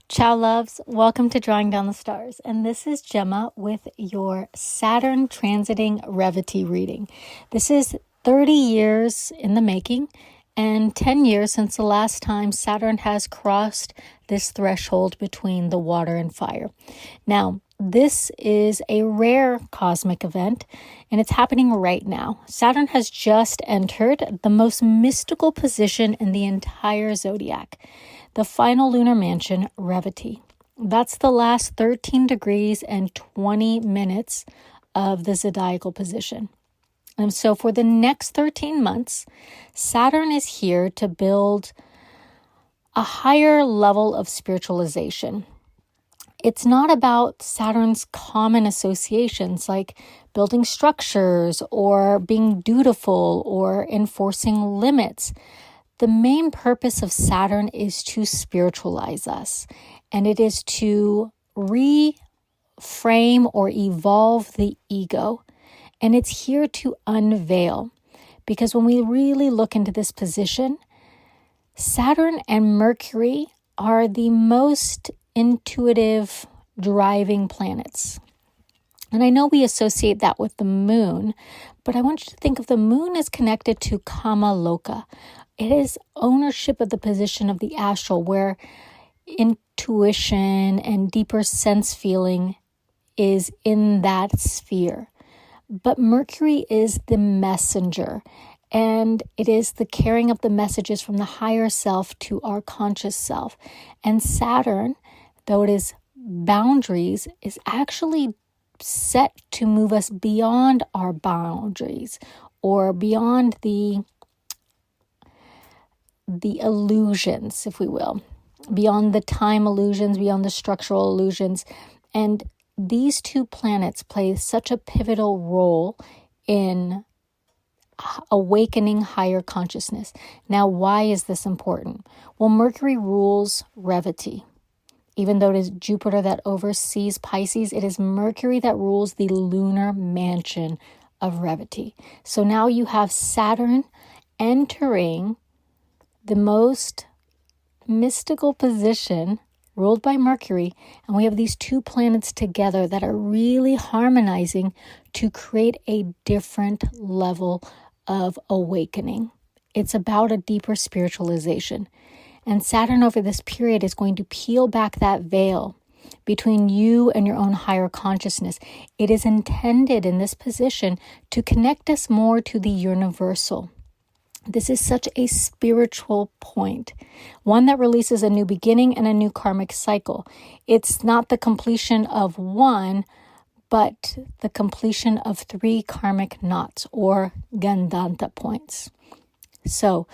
Ciao loves, welcome to Drawing Down the Stars, and this is Gemma with your Saturn transiting Revity reading. This is 30 years in the making and 10 years since the last time Saturn has crossed this threshold between the water and fire. Now, this is a rare cosmic event, and it's happening right now. Saturn has just entered the most mystical position in the entire zodiac, the final lunar mansion, Revity. That's the last 13 degrees and 20 minutes of the zodiacal position. And so for the next 13 months, Saturn is here to build a higher level of spiritualization. It's not about Saturn's common associations like building structures or being dutiful or enforcing limits. The main purpose of Saturn is to spiritualize us, and it is to reframe or evolve the ego. And it's here to unveil, because when we really look into this position, Saturn and Mercury are the most intuitive driving planets. And I know we associate that with the moon, but I want you to think of the moon as connected to Kama Loka. It is ownership of the position of the astral, where intuition and deeper sense feeling is in that sphere. But Mercury is the messenger, and it is the carrying of the messages from the higher self to our conscious self. And Saturn, though it is boundaries, is actually set to move us beyond our boundaries or beyond the illusions, if we will, beyond the time illusions, beyond the structural illusions. And these two planets play such a pivotal role in awakening higher consciousness. Now, why is this important? Well, Mercury rules Revity. Even though it is Jupiter that oversees Pisces, it is Mercury that rules the lunar mansion of Revity. So now you have Saturn entering the most mystical position ruled by Mercury, and we have these two planets together that are really harmonizing to create a different level of awakening. It's about a deeper spiritualization. And Saturn over this period is going to peel back that veil between you and your own higher consciousness. It is intended in this position to connect us more to the universal. This is such a spiritual point, one that releases a new beginning and a new karmic cycle. It's not the completion of one, but the completion of 3 karmic knots or Gandanta points. So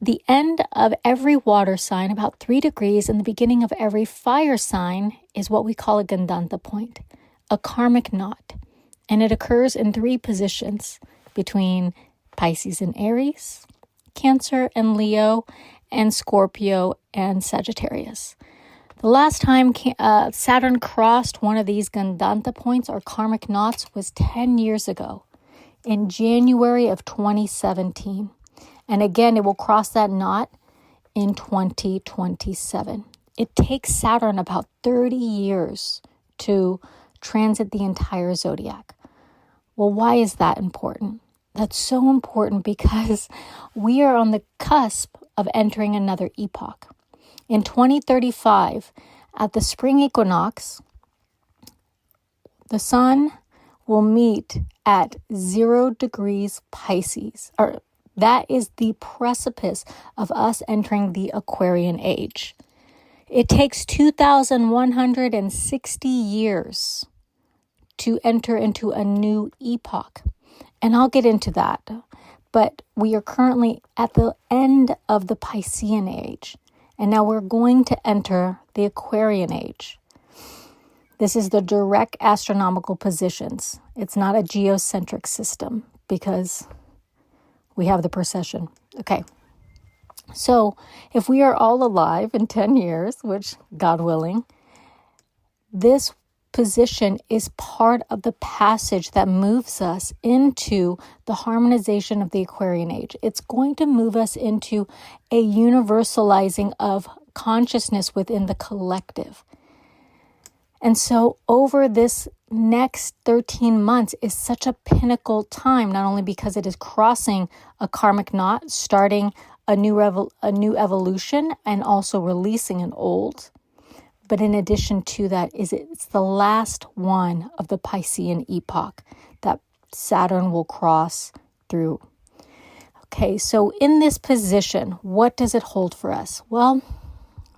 the end of every water sign, about 3 degrees, and the beginning of every fire sign is what we call a Gandanta point, a karmic knot. And it occurs in 3 positions between Pisces and Aries, Cancer and Leo, and Scorpio and Sagittarius. The last time Saturn crossed one of these Gandanta points or karmic knots was 10 years ago, in January of 2017. And again, it will cross that knot in 2027. It takes Saturn about 30 years to transit the entire zodiac. Well, why is that important? That's so important because we are on the cusp of entering another epoch. In 2035, at the spring equinox, the sun will meet at 0 degrees Pisces. That is the precipice of us entering the Aquarian age. It takes 2,160 years to enter into a new epoch. And I'll get into that. But we are currently at the end of the Piscean age. And now we're going to enter the Aquarian age. This is the direct astronomical positions. It's not a geocentric system because we have the precession. Okay. So if we are all alive in 10 years, which God willing, this position is part of the passage that moves us into the harmonization of the Aquarian age. It's going to move us into a universalizing of consciousness within the collective. And so over this next 13 months is such a pinnacle time, not only because it is crossing a karmic knot, starting a new evolution, and also releasing an old. But in addition to that, it's the last one of the Piscean epoch that Saturn will cross through. Okay, so in this position, what does it hold for us? Well,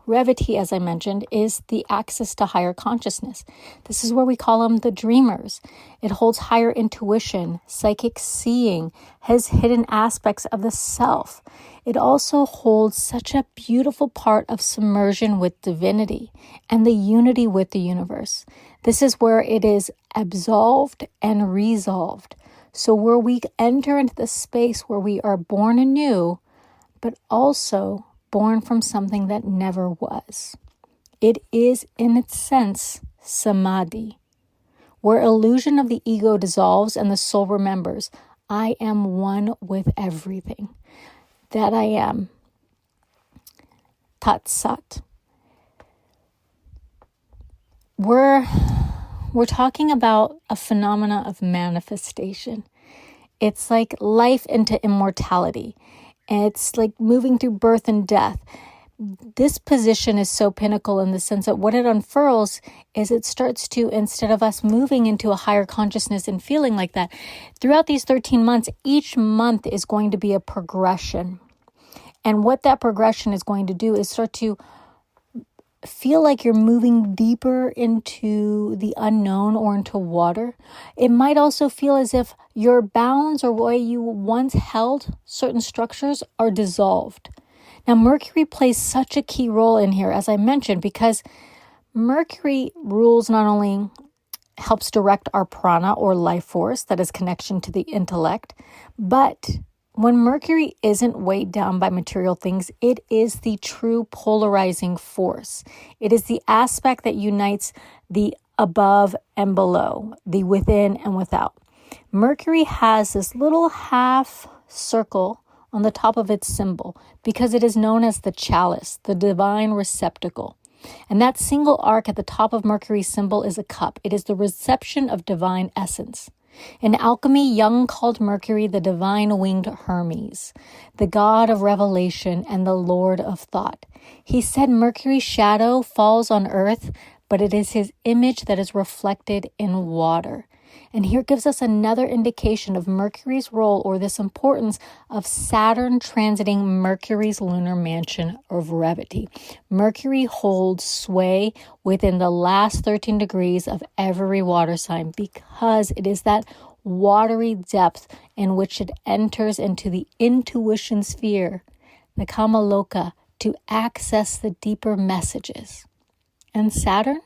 Revati, as I mentioned, is the access to higher consciousness. This is where we call them the dreamers. It holds higher intuition, psychic seeing, has hidden aspects of the self. It also holds such a beautiful part of submersion with divinity and the unity with the universe. This is where it is absolved and resolved. So where we enter into the space where we are born anew, but also born from something that never was. It is, in its sense, samadhi, where illusion of the ego dissolves and the soul remembers, I am one with everything. That I am. Tat Sat. We're talking about a phenomena of manifestation. It's like life into immortality. It's like moving through birth and death. This position is so pinnacle in the sense that what it unfurls is it starts to, instead of us moving into a higher consciousness and feeling like that, throughout these 13 months, each month is going to be a progression. And what that progression is going to do is start to feel like you're moving deeper into the unknown or into water. It might also feel as if your bounds or way you once held certain structures are dissolved. Now, Mercury plays such a key role in here, as I mentioned, because Mercury rules not only helps direct our prana or life force, that is connection to the intellect, but when Mercury isn't weighed down by material things, it is the true polarizing force. It is the aspect that unites the above and below, the within and without. Mercury has this little half circle on the top of its symbol because it is known as the chalice, the divine receptacle. And that single arc at the top of Mercury's symbol is a cup. It is the reception of divine essence. In alchemy, Jung called Mercury the divine winged Hermes, the god of revelation and the lord of thought. He said Mercury's shadow falls on earth, but it is his image that is reflected in water. And here gives us another indication of Mercury's role or this importance of Saturn transiting Mercury's lunar mansion of Revati. Mercury holds sway within the last 13 degrees of every water sign because it is that watery depth in which it enters into the intuition sphere, the Kamaloka, to access the deeper messages. And Saturn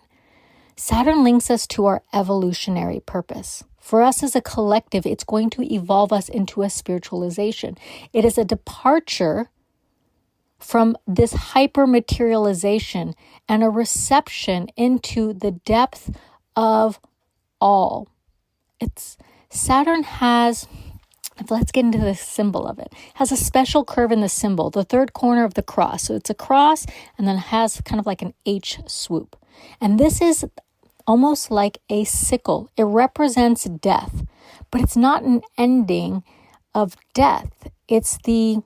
links us to our evolutionary purpose. For us as a collective, it's going to evolve us into a spiritualization. It is a departure from this hyper-materialization and a reception into the depth of all. Saturn has, let's get into the symbol of it, has a special curve in the symbol, the third corner of the cross. So it's a cross and then it has kind of like an H swoop. And this is almost like a sickle. It represents death, but it's not an ending of death. It's the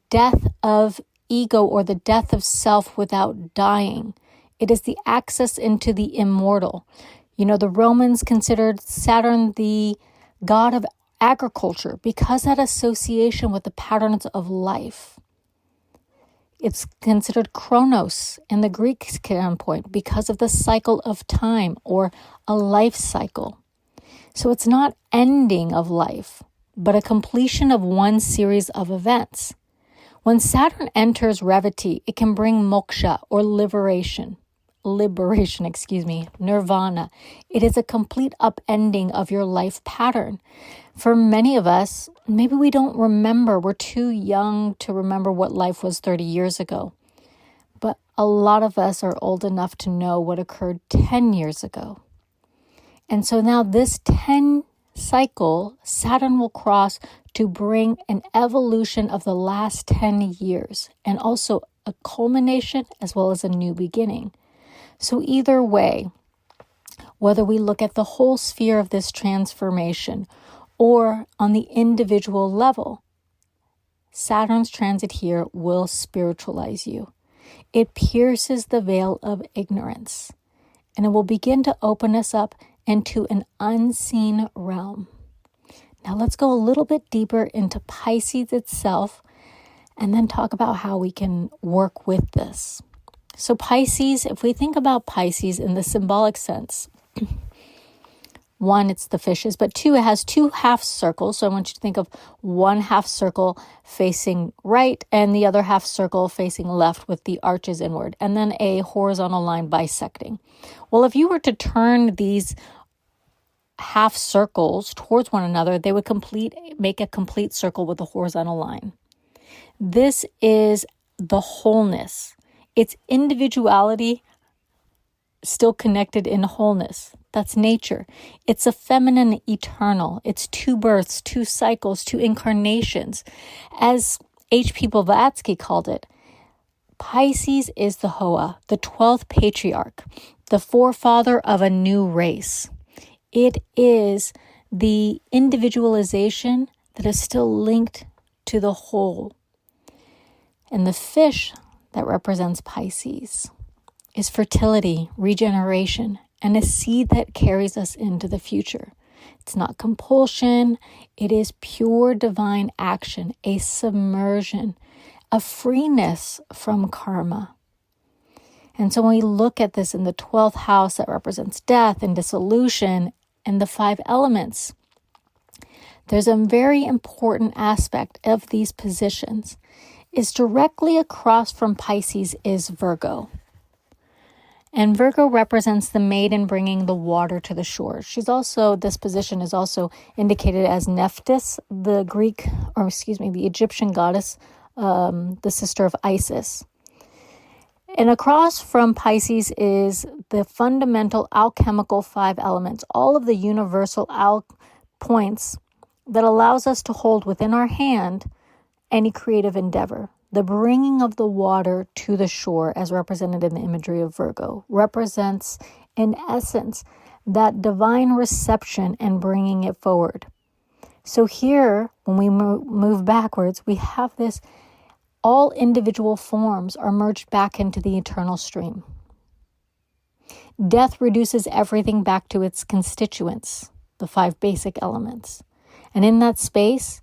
death of ego or the death of self without dying. It is the access into the immortal. You know, the Romans considered Saturn the god of agriculture because that association with the patterns of life. It's considered Chronos in the Greek standpoint because of the cycle of time or a life cycle. So it's not ending of life, but a completion of one series of events. When Saturn enters Revati, it can bring moksha or liberation, nirvana. It is a complete upending of your life pattern. For many of us, maybe we don't remember. We're too young to remember what life was 30 years ago. But a lot of us are old enough to know what occurred 10 years ago. And so now this 10 cycle, Saturn will cross to bring an evolution of the last 10 years and also a culmination as well as a new beginning. So either way, whether we look at the whole sphere of this transformation or on the individual level, Saturn's transit here will spiritualize you. It pierces the veil of ignorance, and it will begin to open us up into an unseen realm. Now let's go a little bit deeper into Pisces itself and then talk about how we can work with this. So Pisces, if we think about Pisces in the symbolic sense, one, it's the fishes, but two, it has two half circles. So I want you to think of one half circle facing right and the other half circle facing left with the arches inward, and then a horizontal line bisecting. Well, if you were to turn these half circles towards one another, they would make a complete circle with a horizontal line. This is the wholeness. It's individuality still connected in wholeness. That's nature. It's a feminine eternal. It's two births, two cycles, two incarnations. As H.P. Blavatsky called it, Pisces is the Hoa, the 12th patriarch, the forefather of a new race. It is the individualization that is still linked to the whole. And the fish that represents Pisces is fertility, regeneration, and a seed that carries us into the future. It's not compulsion. It is pure divine action, a submersion, a freeness from karma. And so when we look at this in the 12th house that represents death and dissolution and the 5 elements, there's a very important aspect of these positions. Is directly across from Pisces is Virgo. And Virgo represents the maiden bringing the water to the shore. This position is also indicated as Nephthys, the Egyptian goddess, the sister of Isis. And across from Pisces is the fundamental alchemical 5 elements, all of the universal points that allows us to hold within our hand any creative endeavor. The bringing of the water to the shore, as represented in the imagery of Virgo, represents, in essence, that divine reception and bringing it forward. So here, when we move backwards, we have this, all individual forms are merged back into the eternal stream. Death reduces everything back to its constituents, the 5 basic elements. And in that space,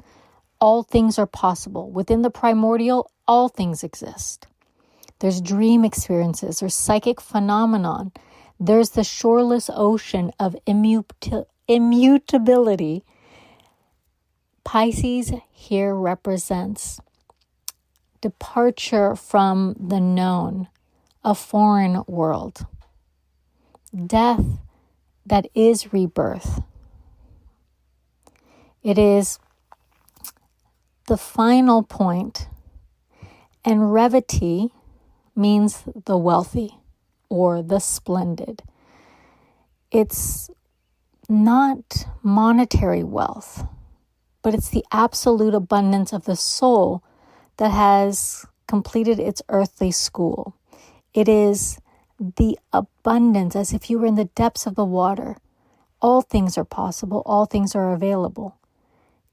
all things are possible. Within the primordial, all things exist. There's dream experiences, there's psychic phenomenon, there's the shoreless ocean of immutability. Pisces here represents departure from the known, a foreign world. Death that is rebirth. It is the final point, and revity means the wealthy or the splendid. It's not monetary wealth, but it's the absolute abundance of the soul that has completed its earthly school. It is the abundance, as if you were in the depths of the water. All things are possible, all things are available.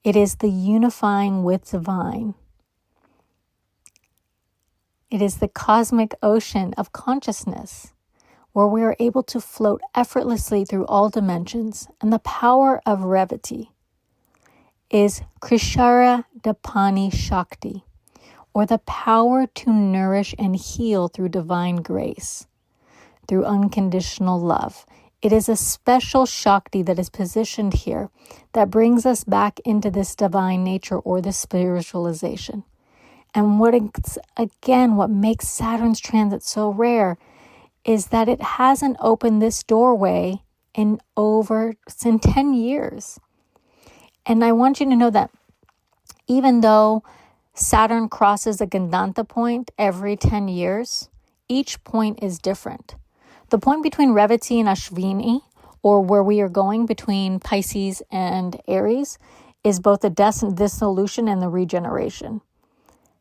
It is the unifying with divine. It is the cosmic ocean of consciousness where we are able to float effortlessly through all dimensions. And the power of revity is Krishara Dapani Shakti, or the power to nourish and heal through divine grace, through unconditional love. It is a special Shakti that is positioned here that brings us back into this divine nature or this spiritualization. And what makes Saturn's transit so rare is that it hasn't opened this doorway in 10 years. And I want you to know that even though Saturn crosses a Gandanta point every 10 years, each point is different. The point between Revati and Ashvini, or where we are going between Pisces and Aries, is both the dissolution and the regeneration.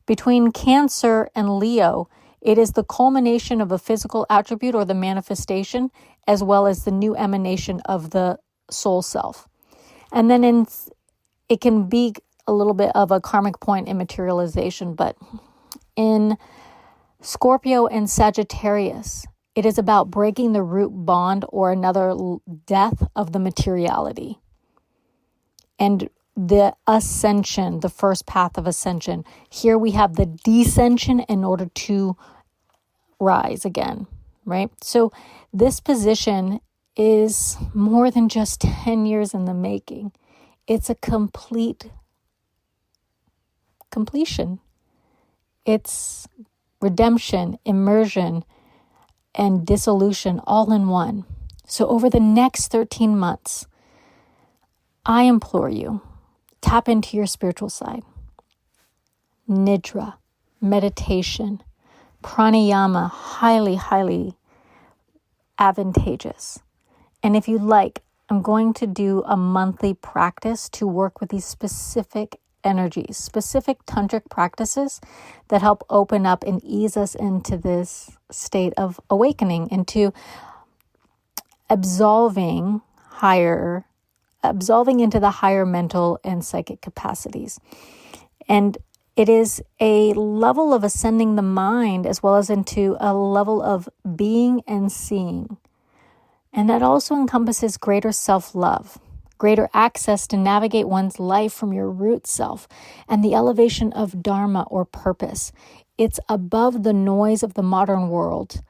Between Cancer and Leo, it is the culmination of a physical attribute or the manifestation, as well as the new emanation of the soul self. And then it can be a little bit of a karmic point in materialization, but in Scorpio and Sagittarius, it is about breaking the root bond or another death of the materiality. And the ascension, the first path of ascension. Here we have the descension in order to rise again, right? So this position is more than just 10 years in the making. It's a completion. It's redemption, immersion, and dissolution all in one. So over the next 13 months, I implore you, tap into your spiritual side. Nidra, meditation, pranayama, highly, highly advantageous. And if you like, I'm going to do a monthly practice to work with these specific energies, specific tantric practices that help open up and ease us into this state of awakening, into absolving into the higher mental and psychic capacities. And it is a level of ascending the mind as well as into a level of being and seeing. And that also encompasses greater self-love, greater access to navigate one's life from your root self, and the elevation of dharma or purpose. It's above the noise of the modern world.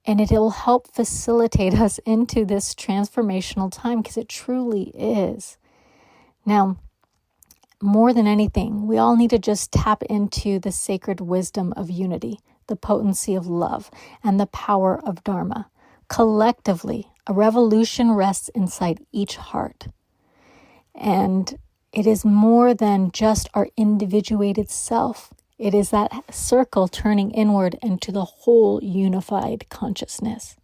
And it'll help facilitate us into this transformational time because it truly is. Now, more than anything, we all need to just tap into the sacred wisdom of unity, the potency of love, and the power of Dharma. Collectively, a revolution rests inside each heart. And it is more than just our individuated self. It is that circle turning inward into the whole unified consciousness.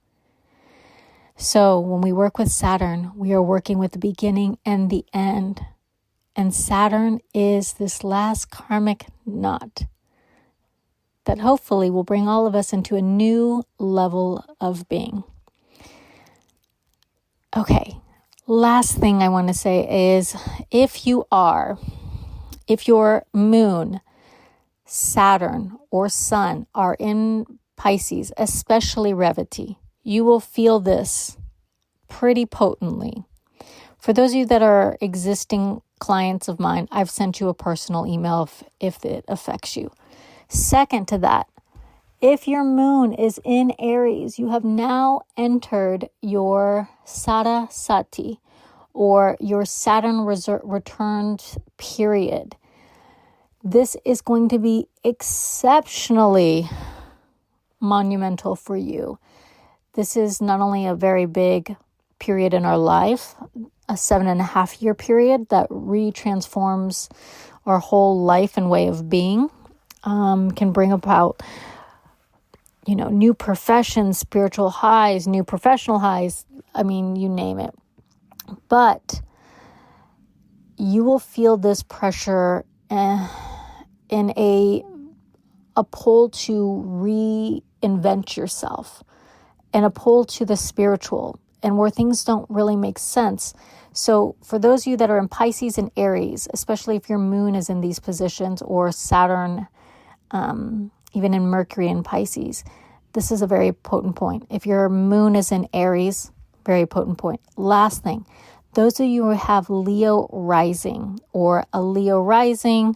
So when we work with Saturn, we are working with the beginning and the end. And Saturn is this last karmic knot that hopefully will bring all of us into a new level of being. Okay, last thing I want to say is if your moon, Saturn, or Sun are in Pisces, especially Revati, you will feel this pretty potently. For those of you that are existing clients of mine, I've sent you a personal email if it affects you. Second to that, if your moon is in Aries, you have now entered your Sarasati, or your Saturn returned period. This is going to be exceptionally monumental for you. This is not only a very big period in our life, a 7.5-year period that retransforms our whole life and way of being, can bring about, new professions, spiritual highs, new professional highs. I mean, you name it. But you will feel this pressure in a pull to reinvent yourself, and a pull to the spiritual, and where things don't really make sense. So for those of you that are in Pisces and Aries, especially if your moon is in these positions, or Saturn, even in Mercury and Pisces, this is a very potent point. If your moon is in Aries, very potent point. Last thing, those of you who have Leo rising, or a Leo rising,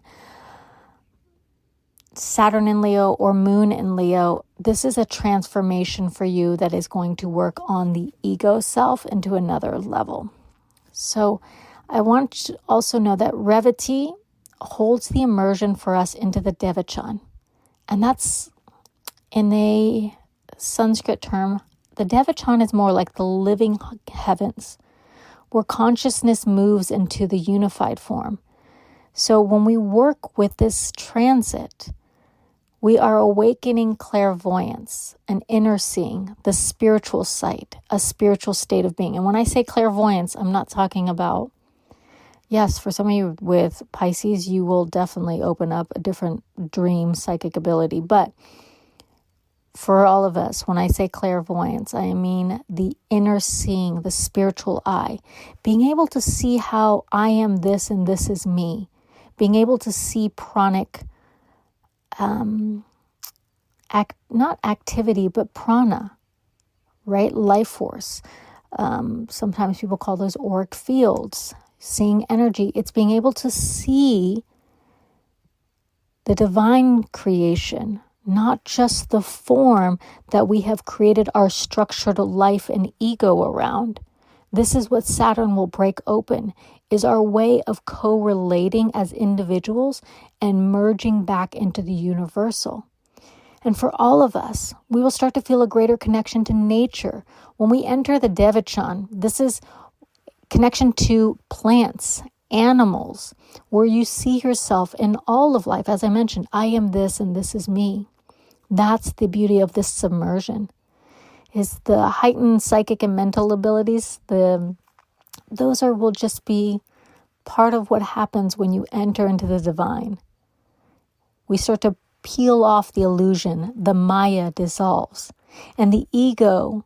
Saturn in Leo, or Moon in Leo, this is a transformation for you that is going to work on the ego self into another level. So I want you to also know that Revati holds the immersion for us into the Devachan. And that's, in a Sanskrit term, the Devachan is more like the living heavens, where consciousness moves into the unified form. So when we work with this transit, we are awakening clairvoyance, an inner seeing, the spiritual sight, a spiritual state of being. And when I say clairvoyance, I'm not talking about, yes, for some of you with Pisces, you will definitely open up a different dream psychic ability. But for all of us, when I say clairvoyance, I mean the inner seeing, the spiritual eye, being able to see how I am this and this is me, being able to see pranic, not activity, but prana, right? Life force. Sometimes people call those auric fields, seeing energy. It's being able to see the divine creation, not just the form that we have created our structured life and ego around. This is what Saturn will break open, is our way of co-relating as individuals and merging back into the universal. And for all of us, we will start to feel a greater connection to nature. When we enter the Devachan, this is connection to plants, animals, where you see yourself in all of life. As I mentioned, I am this and this is me. That's the beauty of this submersion, is the heightened psychic and mental abilities. Those will just be part of what happens when you enter into the divine. We start to peel off the illusion, the Maya dissolves, and the ego,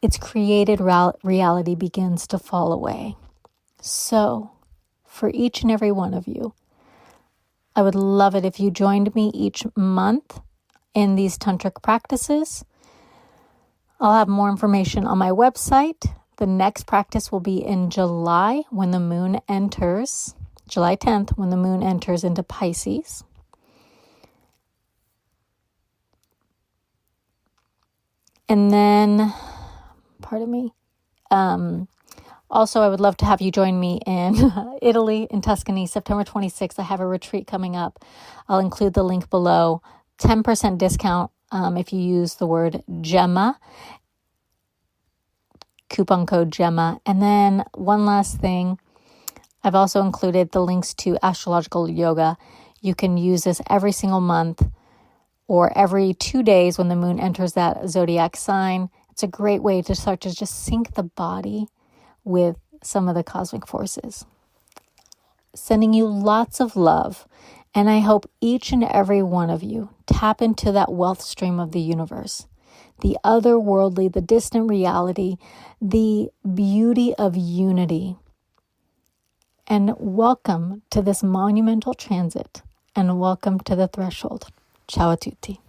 its created reality, begins to fall away. So, for each and every one of you, I would love it if you joined me each month in these tantric practices. I'll have more information on my website. The next practice will be in July when the moon enters, July 10th, when the moon enters into Pisces. And then, also, I would love to have you join me in Italy, in Tuscany, September 26th. I have a retreat coming up. I'll include the link below. 10% discount if you use the word Gemma, coupon code Gemma. And then one last thing, I've also included the links to astrological yoga. You can use this every single month or every 2 days when the moon enters that zodiac sign. It's a great way to start to just sync the body with some of the cosmic forces. Sending you lots of love, and I hope each and every one of you tap into that wealth stream of the universe, the otherworldly, the distant reality, the beauty of unity. And welcome to this monumental transit, and welcome to the threshold. Ciao a tutti.